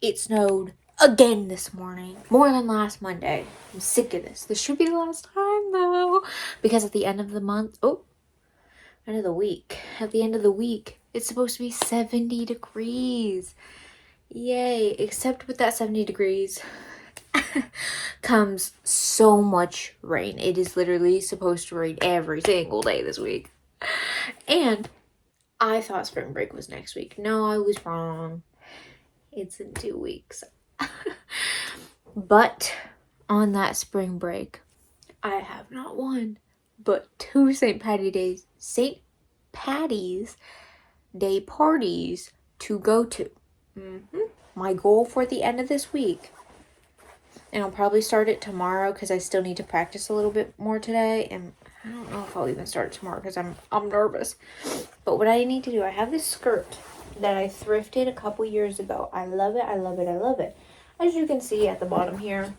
It snowed again this morning. More than last Monday. I'm sick of this. This should be the last time though. Because at the end of the month, end of the week. At the end of the week, it's supposed to be 70 degrees. Yay. Except with that 70 degrees comes so much rain. It is literally supposed to rain every single day this week. And I thought spring break was next week. No, I was wrong. It's in 2 weeks. But on that spring break, I have not one, but 2 St. Patty's Day parties to go to. My goal for the end of this week, and I'll probably start it tomorrow because I still need to practice a little bit more today, and I don't know if I'll even start tomorrow because I'm nervous. But what I need to do, I have this skirt that I thrifted a couple years ago. I love it, I love it, I love it. As you can see at the bottom here,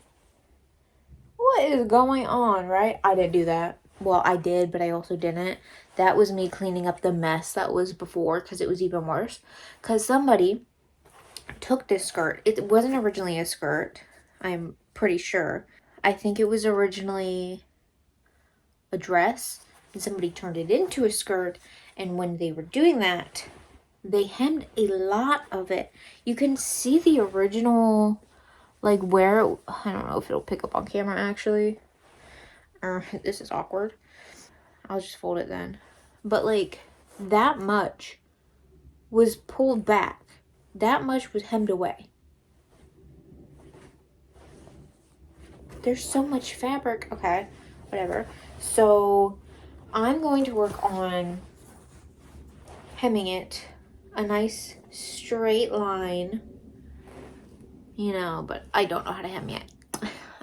what is going on, right? I didn't do that. Well, I did, but I also didn't. That was me cleaning up the mess that was before, because it was even worse. Because somebody took this skirt. It wasn't originally a skirt, I'm pretty sure. I think it was originally a dress, and somebody turned it into a skirt, and when they were doing that, they hemmed a lot of it. You can see the original, like where, I don't know if it'll pick up on camera actually. This is awkward. I'll just fold it then. But like, that much was pulled back. That much was hemmed away. There's so much fabric. Okay, whatever. So I'm going to work on hemming it a nice straight line, but I don't know how to hem yet.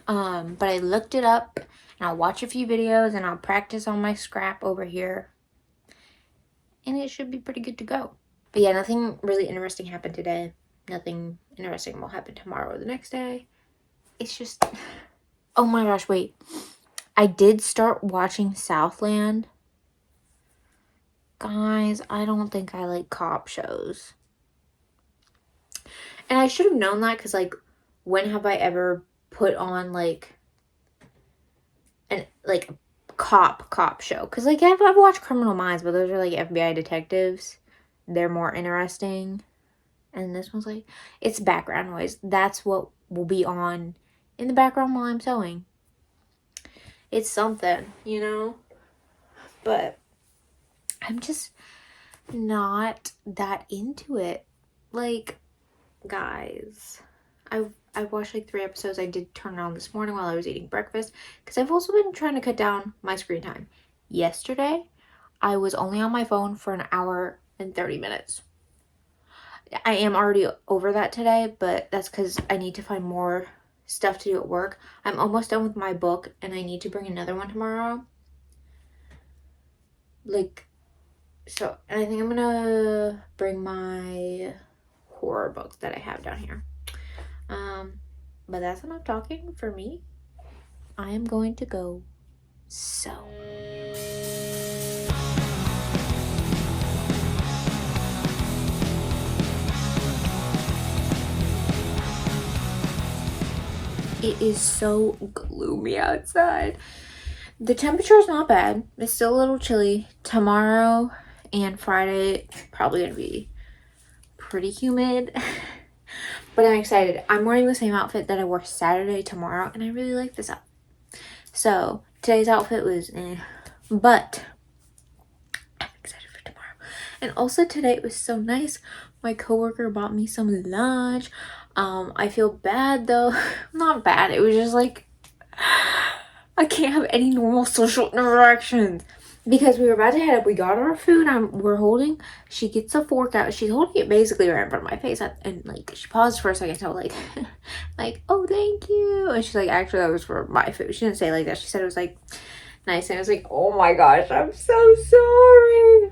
But I looked it up, and I'll watch a few videos, and I'll practice on my scrap over here, and it should be pretty good to go. But yeah, nothing really interesting happened today. Nothing interesting will happen tomorrow or the next day. It's just, oh my gosh, wait. I did start watching Southland. Guys, I don't think I like cop shows. And I should have known that because, like, when have I ever put on, like, a cop show? Because, like, I've watched Criminal Minds, but those are, like, FBI detectives. They're more interesting. And this one's, like, it's background noise. That's what will be on in the background while I'm sewing. It's something, But I'm just not that into it. Like, guys, I watched like 3 episodes. I did turn it on this morning while I was eating breakfast because I've also been trying to cut down my screen time. Yesterday, I was only on my phone for an hour and 30 minutes. I am already over that today, but that's because I need to find more stuff to do at work. I'm almost done with my book, and I need to bring another one tomorrow. And I think I'm gonna bring my horror books that I have down here. But that's enough talking for me. I am going to go sew. It is so gloomy outside. The temperature is not bad. It's still a little chilly. Tomorrow and Friday, probably going to be pretty humid. But I'm excited. I'm wearing the same outfit that I wore Saturday tomorrow, and I really like this outfit. So today's outfit was but I'm excited for tomorrow. And also today it was so nice. My coworker bought me some lunch. I feel bad though. Not bad. It was just like I can't have any normal social interactions. Because we were about to head up, we got our food, she gets a fork out, she's holding it basically right in front of my face, and like, she paused for a second, so like, oh, thank you, and she's like, actually, that was for my food. She didn't say it like that, she said it was like, nice, and I was like, oh my gosh, I'm so sorry.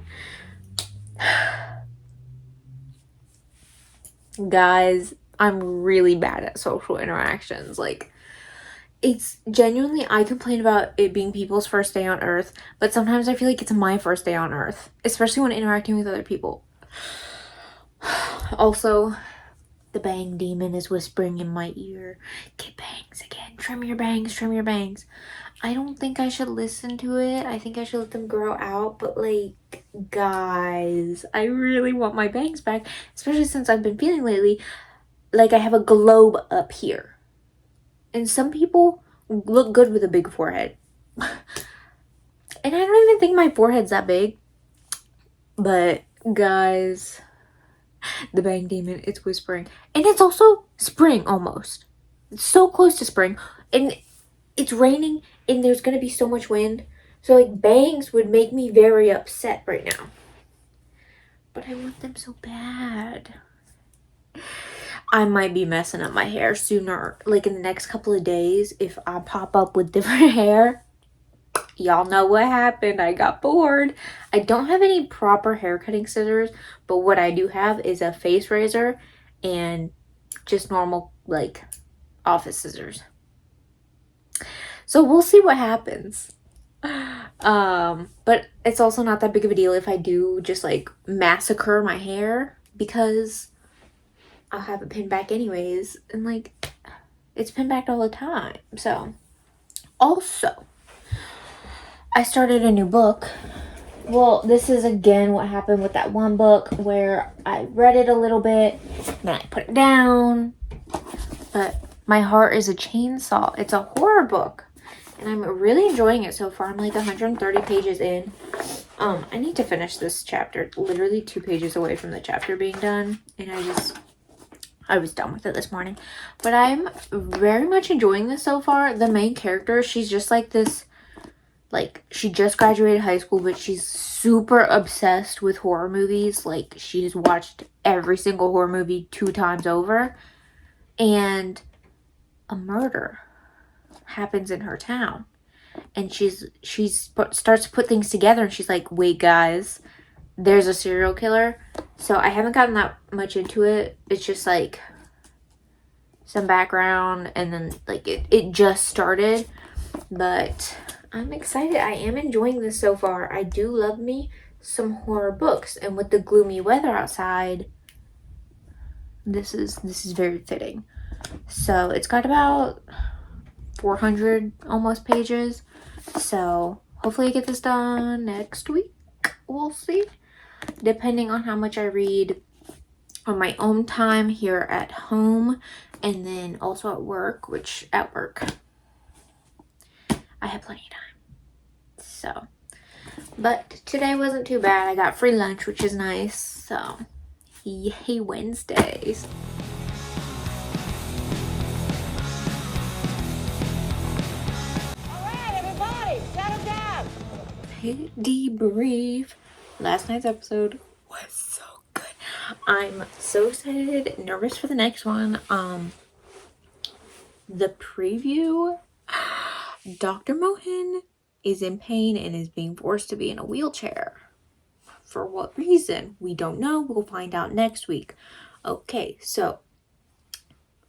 Guys, I'm really bad at social interactions, like, it's genuinely, I complain about it being people's first day on earth, but sometimes I feel like it's my first day on earth, especially when interacting with other people. Also, The bang demon is whispering in my ear. Get bangs again. Trim your bangs. Trim your bangs. I don't think I should listen to it. I think I should let them grow out. But like, guys, I really want my bangs back. Especially since I've been feeling lately like I have a globe up here. And some people look good with a big forehead. And I don't even think my forehead's that big. But guys, the bang demon, it's whispering. And it's also spring almost. It's so close to spring. And it's raining and there's going to be so much wind. So like bangs would make me very upset right now. But I want them so bad. I might be messing up my hair sooner, like in the next couple of days. If I pop up with different hair, y'all know what happened. I got bored. I don't have any proper hair cutting scissors, but what I do have is a face razor and just normal like office scissors. So we'll see what happens. But it's also not that big of a deal if I do just like massacre my hair, because I'll have it pinned back anyways, and like it's pinned back all the time. So also, I started a new book. Well, this is again what happened with that one book where I read it a little bit, then I put it down. But My Heart is a Chainsaw. It's a horror book, and I'm really enjoying it so far. I'm like 130 pages in. I need to finish this chapter. Literally 2 pages away from the chapter being done, and I was done with it this morning. But I'm very much enjoying this so far. The main character, she's just like this, like, she just graduated high school, but she's super obsessed with horror movies. Like, she's watched every single horror movie 2 times over. And a murder happens in her town. And she starts to put things together, and she's like, wait, guys, there's a serial killer. So I haven't gotten that much into it. It's just like some background, and then like it just started. But I'm excited. I am enjoying this so far. I do love me some horror books, and with the gloomy weather outside, this is very fitting. So it's got about 400 almost pages. So hopefully I get this done next week. We'll see. Depending on how much I read on my own time here at home, and then also at work, which at work I have plenty of time. So, but today wasn't too bad. I got free lunch, which is nice. So, yay Wednesdays. All right, everybody, settle down. Hey, debrief. Last night's episode was so good. I'm so excited, nervous for the next one. The preview, Dr. Mohin is in pain and is being forced to be in a wheelchair. For what reason? We don't know. We'll find out next week. Okay, so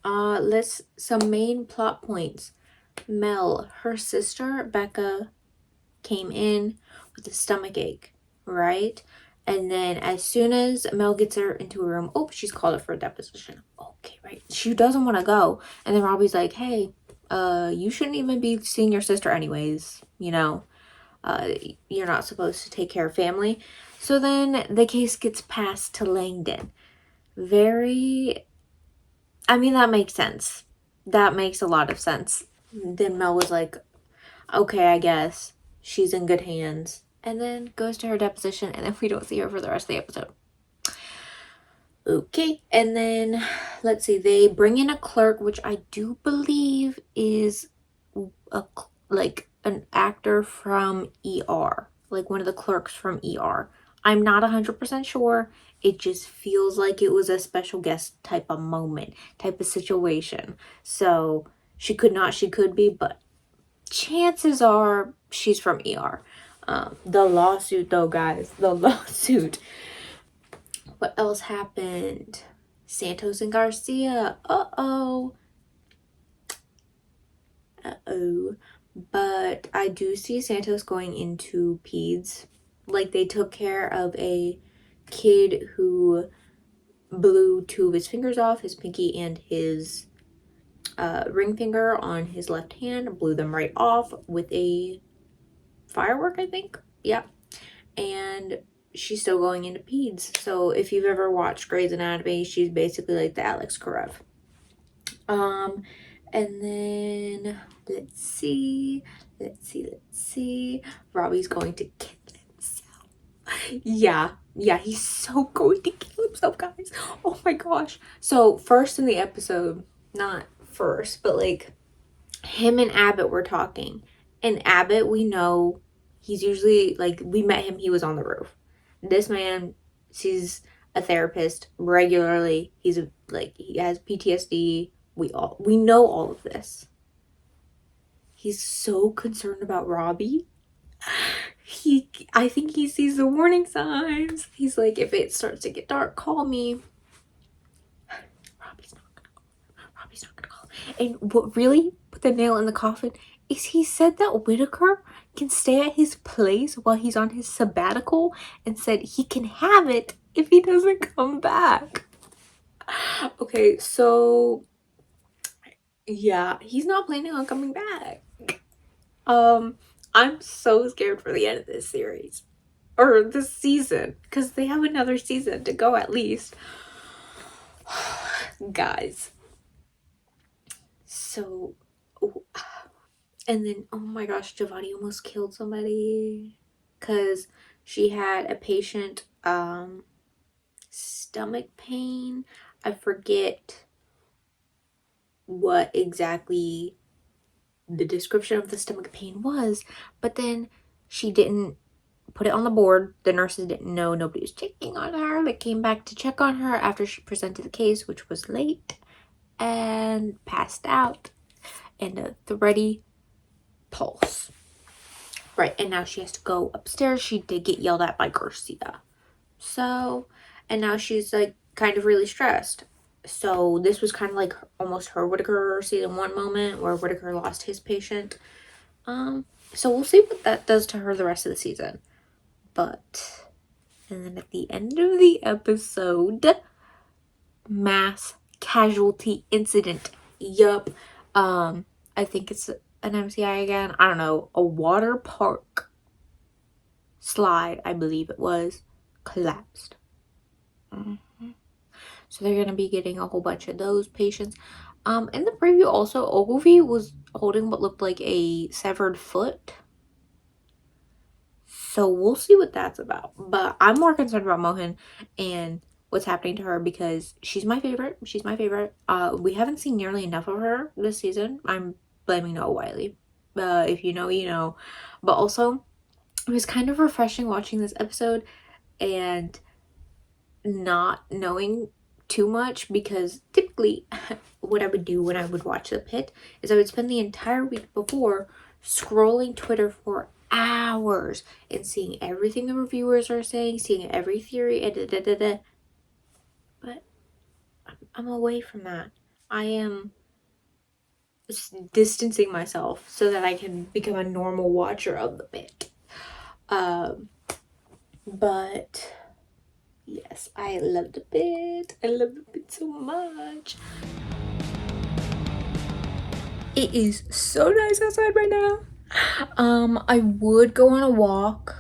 some main plot points. Mel, her sister Becca, came in with a stomach ache, right? And then as soon as Mel gets her into a room, she's called up for a deposition. Okay, right. She doesn't want to go. And then Robbie's like, hey, you shouldn't even be seeing your sister anyways. You know, you're not supposed to take care of family. So then the case gets passed to Langdon. That makes sense. That makes a lot of sense. Then Mel was like, okay, I guess she's in good hands. And then goes to her deposition, and then we don't see her for the rest of the episode. Okay, and then let's see, they bring in a clerk, which I do believe is an actor from ER, like one of the clerks from ER. I'm not 100% sure. It just feels like it was a special guest type of moment, type of situation. So she could be, but chances are she's from ER. The lawsuit though, guys, the lawsuit. What else happened? Santos and Garcia. Uh-oh. But I do see Santos going into peds. Like, they took care of a kid who blew 2 of his fingers off, his pinky and his ring finger on his left hand, blew them right off with a firework, I think. Yeah. And she's still going into peds. So if you've ever watched Grey's Anatomy, she's basically like the Alex Karev. And then let's see. Robbie's going to kill himself. Yeah, he's so going to kill himself, guys. Oh my gosh. So first in the episode, not first, but like him and Abbott were talking. And Abbott, we know he's usually like, we met him, he was on the roof. This man sees a therapist regularly. He's he has PTSD. We know all of this. He's so concerned about Robbie. I think he sees the warning signs. He's like, if it starts to get dark, call me. Robbie's not gonna call. And what really put the nail in the coffin is he said that Whittaker can stay at his place while he's on his sabbatical, and said he can have it if he doesn't come back. Okay, so yeah, he's not planning on coming back. I'm so scared for the end of this series, or this season, because they have another season to go at least. Guys. So, and then, oh my gosh, Giovanni almost killed somebody because she had a patient, stomach pain. I forget what exactly the description of the stomach pain was, but then she didn't put it on the board. The nurses didn't know, nobody was checking on her. They came back to check on her after she presented the case, which was late, and passed out and a thready pulse. Right, and now she has to go upstairs. She did get yelled at by Garcia. So, and now she's like kind of really stressed. So this was kind of like almost her Whittaker season 1 moment where Whittaker lost his patient. So we'll see what that does to her the rest of the season. But, and then at the end of the episode, mass casualty incident. Yup. I think it's an MCI again. I don't know. A water park slide, I believe it was, collapsed. So they're going to be getting a whole bunch of those patients. In the preview also, Ogilvy was holding what looked like a severed foot. So we'll see what that's about. But I'm more concerned about Mohan and what's happening to her, because she's my favorite. We haven't seen nearly enough of her this season. I'm blaming Noah Wiley. If you know, you know. But also, it was kind of refreshing watching this episode and not knowing too much, because typically what I would do when I would watch The Pit is I would spend the entire week before scrolling Twitter for hours and seeing everything the reviewers are saying, seeing every theory, but I'm away from that. I am distancing myself so that I can become a normal watcher of The Pit. But yes, I love The Pit. I love The Pit so much. It is so nice outside right now. I would go on a walk,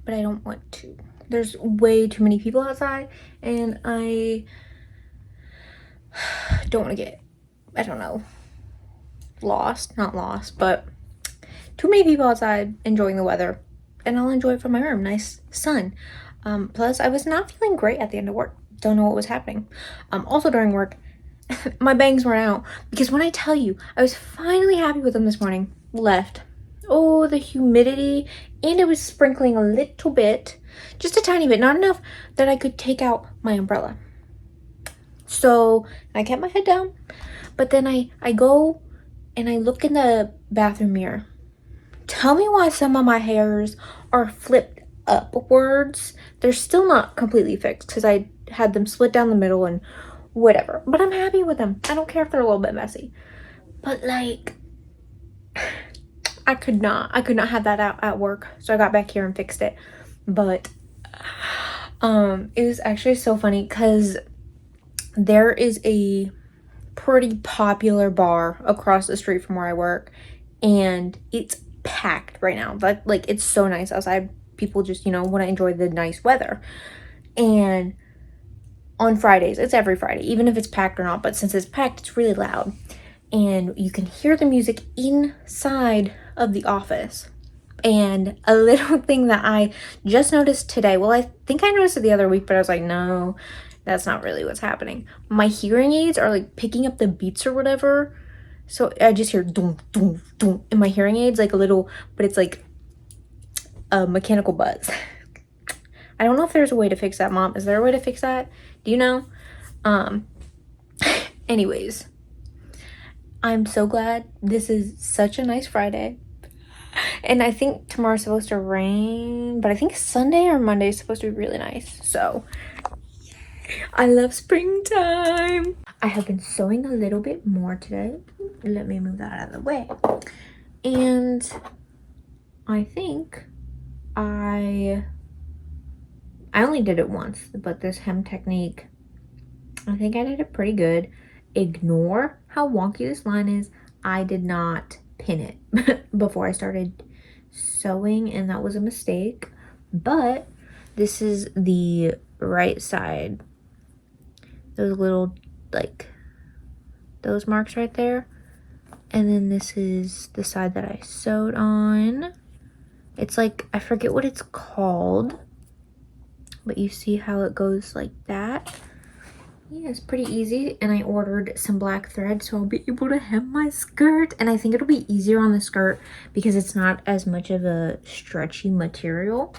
but I don't want to. There's way too many people outside, and I don't want to get, I don't know, not lost, but too many people outside enjoying the weather, and I'll enjoy it from my room. Nice sun. Plus, I was not feeling great at the end of work. Don't know what was happening. Also during work, my bangs were out, because when I tell you, I was finally happy with them this morning. Left. Oh, the humidity, and it was sprinkling a little bit, just a tiny bit, not enough that I could take out my umbrella. So I kept my head down, but then I go and I look in the bathroom mirror. Tell me why some of my hairs are flipped upwards. They're still not completely fixed because I had them split down the middle and whatever, but I'm happy with them. I don't care if they're a little bit messy, but like, I could not have that out at work, so I got back here and fixed it. But It was actually so funny because there is a pretty popular bar across the street from where I work, and it's packed right now. But like, it's so nice outside. People just, want to enjoy the nice weather. And on Fridays, it's every Friday, even if it's packed or not, but since it's packed, it's really loud. And you can hear the music inside of the office. And a little thing that I just noticed today, well, I think I noticed it the other week, but I was like, no, that's not really what's happening. My hearing aids are like picking up the beats or whatever. So I just hear doom, doom, doom in my hearing aids, like a little, but it's like a mechanical buzz. I don't know if there's a way to fix that, Mom. Is there a way to fix that? Do you know? Anyways, I'm so glad. This is such a nice Friday. And I think tomorrow's supposed to rain, but I think Sunday or Monday is supposed to be really nice. So I love springtime. I have been sewing a little bit more today. Let me move that out of the way. And I think I only did it once, but this hem technique, I think I did it pretty good. Ignore how wonky this line is. I did not pin it before I started sewing, and that was a mistake. But this is the right side. Those little, like, those marks right there. And then this is the side that I sewed on. It's like, I forget what it's called, but you see how it goes like that. Yeah, it's pretty easy. And I ordered some black thread, so I'll be able to hem my skirt. And I think it'll be easier on the skirt because it's not as much of a stretchy material.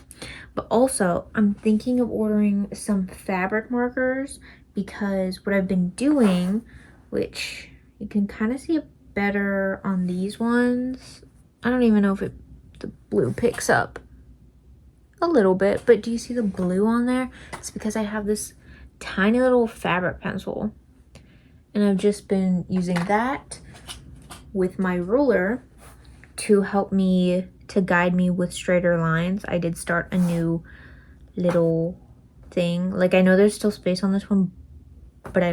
But also, I'm thinking of ordering some fabric markers because what I've been doing, which you can kind of see it better on these ones. I don't even know if the blue picks up a little bit, but do you see the blue on there? It's because I have this tiny little fabric pencil, and I've just been using that with my ruler to help me, to guide me with straighter lines. I did start a new little thing. Like, I know there's still space on this one, but I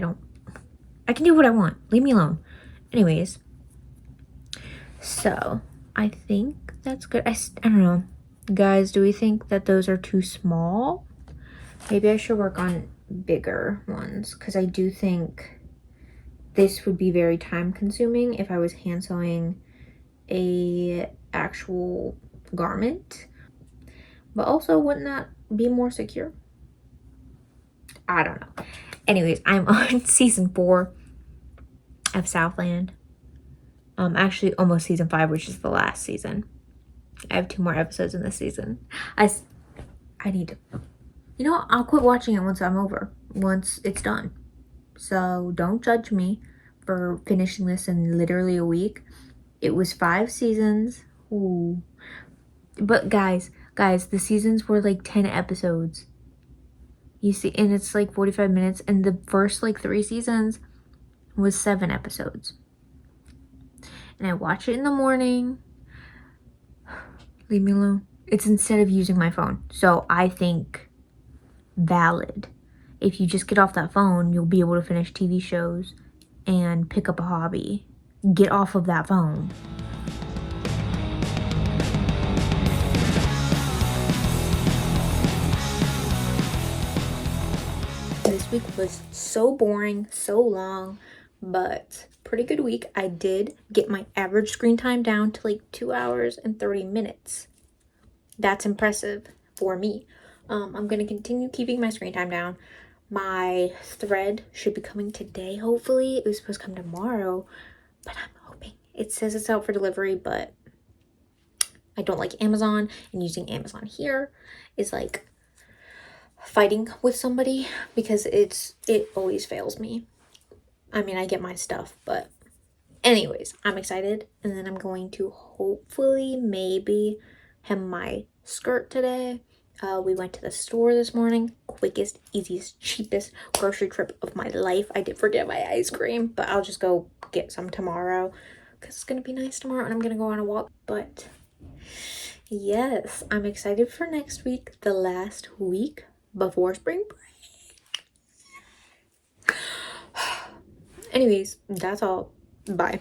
can do what I want. Leave me alone. Anyways, so I think that's good. I don't know. Guys, do we think that those are too small? Maybe I should work on bigger ones, because I do think this would be very time consuming if I was hand sewing a actual garment. But also, wouldn't that be more secure? I don't know. Anyways, I'm on season 4 of Southland. Actually almost season 5, which is the last season. I have 2 more episodes in this season. I need to, I'll quit watching it once it's done. So don't judge me for finishing this in literally a week. It was 5 seasons. Ooh. But guys, the seasons were like 10 episodes. You see, and it's like 45 minutes, and the first like 3 seasons was 7 episodes. And I watch it in the morning. Leave me alone. It's instead of using my phone. So I think valid. If you just get off that phone, you'll be able to finish TV shows and pick up a hobby. Get off of that phone. This week was so boring, so long, but pretty good week. I did get my average screen time down to like 2 hours and 30 minutes. That's impressive for me. I'm going to continue keeping my screen time down. My thread should be coming today, hopefully. It was supposed to come tomorrow, but I'm hoping. It says it's out for delivery, but I don't like Amazon, and using Amazon here is like fighting with somebody because it always fails me. I mean, I get my stuff, but anyways, I'm excited. And then I'm going to hopefully maybe hem my skirt today. We went to the store this morning. Quickest, easiest, cheapest grocery trip of my life. I did forget my ice cream, but I'll just go get some tomorrow because it's going to be nice tomorrow and I'm going to go on a walk. But yes, I'm excited for next week, the last week before spring break. Anyways, that's all. Bye.